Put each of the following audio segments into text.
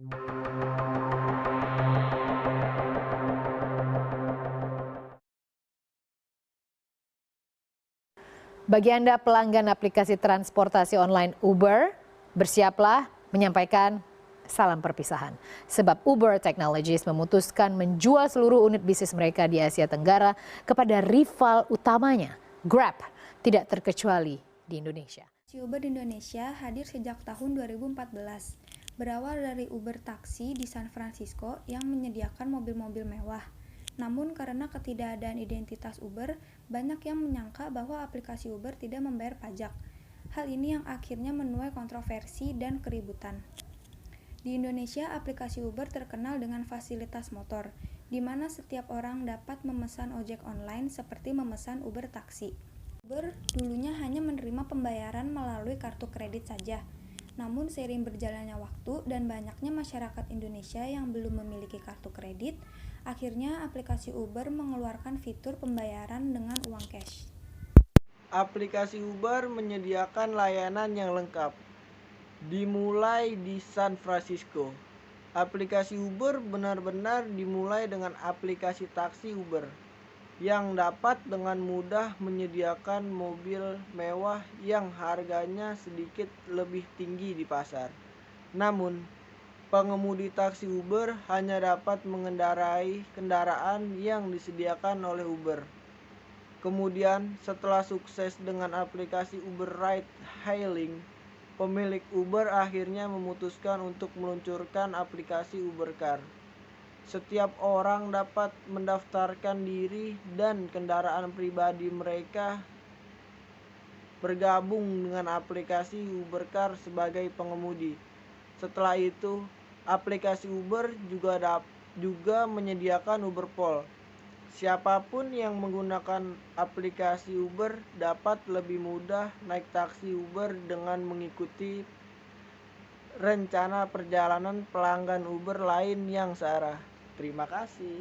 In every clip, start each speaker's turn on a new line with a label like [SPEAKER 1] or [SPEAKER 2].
[SPEAKER 1] Bagi Anda pelanggan aplikasi transportasi online Uber, bersiaplah menyampaikan salam perpisahan. Sebab Uber Technologies memutuskan menjual seluruh unit bisnis mereka di Asia Tenggara kepada rival utamanya, Grab, tidak terkecuali di Indonesia.
[SPEAKER 2] Uber di Indonesia hadir sejak tahun 2014. Berawal dari Uber Taksi di San Francisco yang menyediakan mobil-mobil mewah. Namun karena ketidakadaan identitas Uber, banyak yang menyangka bahwa aplikasi Uber tidak membayar pajak. Hal ini yang akhirnya menuai kontroversi dan keributan. Di Indonesia, aplikasi Uber terkenal dengan fasilitas motor, di mana setiap orang dapat memesan ojek online seperti memesan Uber Taksi. Uber dulunya hanya menerima pembayaran melalui kartu kredit saja. Namun seiring berjalannya waktu dan banyaknya masyarakat Indonesia yang belum memiliki kartu kredit, akhirnya aplikasi Uber mengeluarkan fitur pembayaran dengan uang cash.
[SPEAKER 3] Aplikasi Uber menyediakan layanan yang lengkap. Dimulai di San Francisco. Aplikasi Uber benar-benar dimulai dengan aplikasi taksi Uber yang dapat dengan mudah menyediakan mobil mewah yang harganya sedikit lebih tinggi di pasar. Namun, pengemudi taksi Uber hanya dapat mengendarai kendaraan yang disediakan oleh Uber. Kemudian, setelah sukses dengan aplikasi Uber Ride Hailing, pemilik Uber akhirnya memutuskan untuk meluncurkan aplikasi Uber Car. Setiap orang dapat mendaftarkan diri dan kendaraan pribadi mereka bergabung dengan aplikasi Uber Car sebagai pengemudi. Setelah itu, aplikasi Uber juga menyediakan Uber Pool. Siapapun yang menggunakan aplikasi Uber dapat lebih mudah naik taksi Uber dengan mengikuti rencana perjalanan pelanggan Uber lain yang searah. Terima kasih.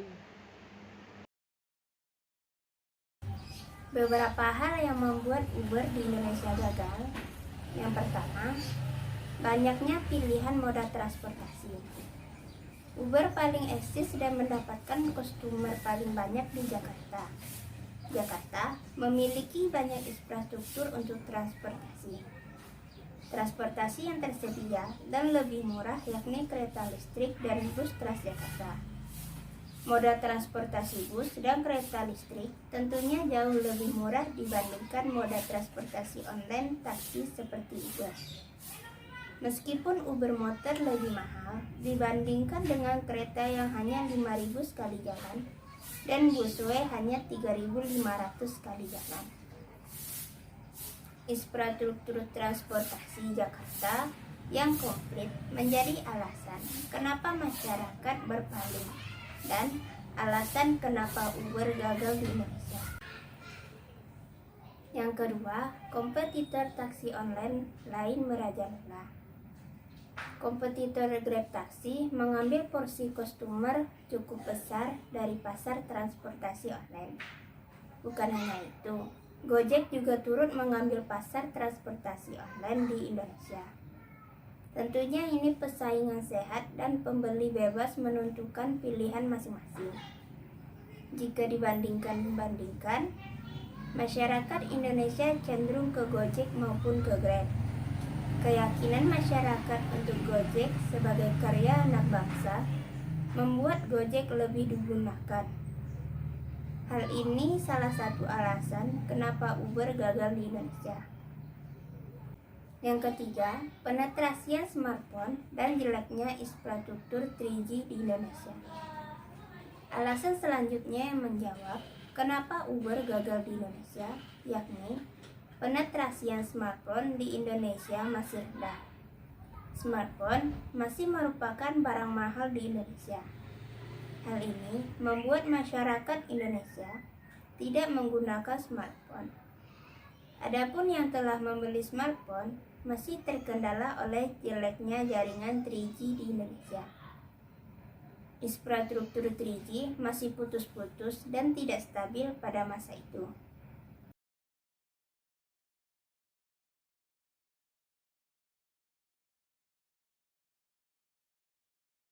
[SPEAKER 4] Beberapa hal yang membuat Uber di Indonesia gagal. Yang pertama, banyaknya pilihan moda transportasi. Uber paling eksis dan mendapatkan customer paling banyak di Jakarta. Jakarta memiliki banyak infrastruktur untuk transportasi. Transportasi yang tersedia dan lebih murah yakni kereta listrik dan bus Transjakarta. Moda transportasi bus dan kereta listrik tentunya jauh lebih murah dibandingkan moda transportasi online taksi seperti Uber. Meskipun Uber Motor lebih mahal dibandingkan dengan kereta yang hanya 5.000 sekali jalan dan busway hanya 3.500 sekali jalan. Infrastruktur transportasi Jakarta yang komplit menjadi alasan kenapa masyarakat berpaling dan alasan kenapa Uber gagal di Indonesia. Yang kedua, kompetitor taksi online lain merajalela. Kompetitor Grab Taksi mengambil porsi customer cukup besar dari pasar transportasi online. Bukan hanya itu, Gojek juga turut mengambil pasar transportasi online di Indonesia. Tentunya ini persaingan sehat dan pembeli bebas menentukan pilihan masing-masing. Jika dibandingkan, masyarakat Indonesia cenderung ke Gojek maupun ke Grab. Keyakinan masyarakat untuk Gojek sebagai karya anak bangsa membuat Gojek lebih digunakan. Hal ini salah satu alasan kenapa Uber gagal di Indonesia. Yang ketiga, penetrasian smartphone dan jeleknya infrastruktur 3G di Indonesia. Alasan selanjutnya yang menjawab kenapa Uber gagal di Indonesia, yakni penetrasian smartphone di Indonesia masih rendah. Smartphone masih merupakan barang mahal di Indonesia. Hal ini membuat masyarakat Indonesia tidak menggunakan smartphone. Adapun yang telah membeli smartphone masih terkendala oleh jeleknya jaringan 3G di Indonesia. Infrastruktur 3G masih putus-putus dan tidak stabil pada masa itu.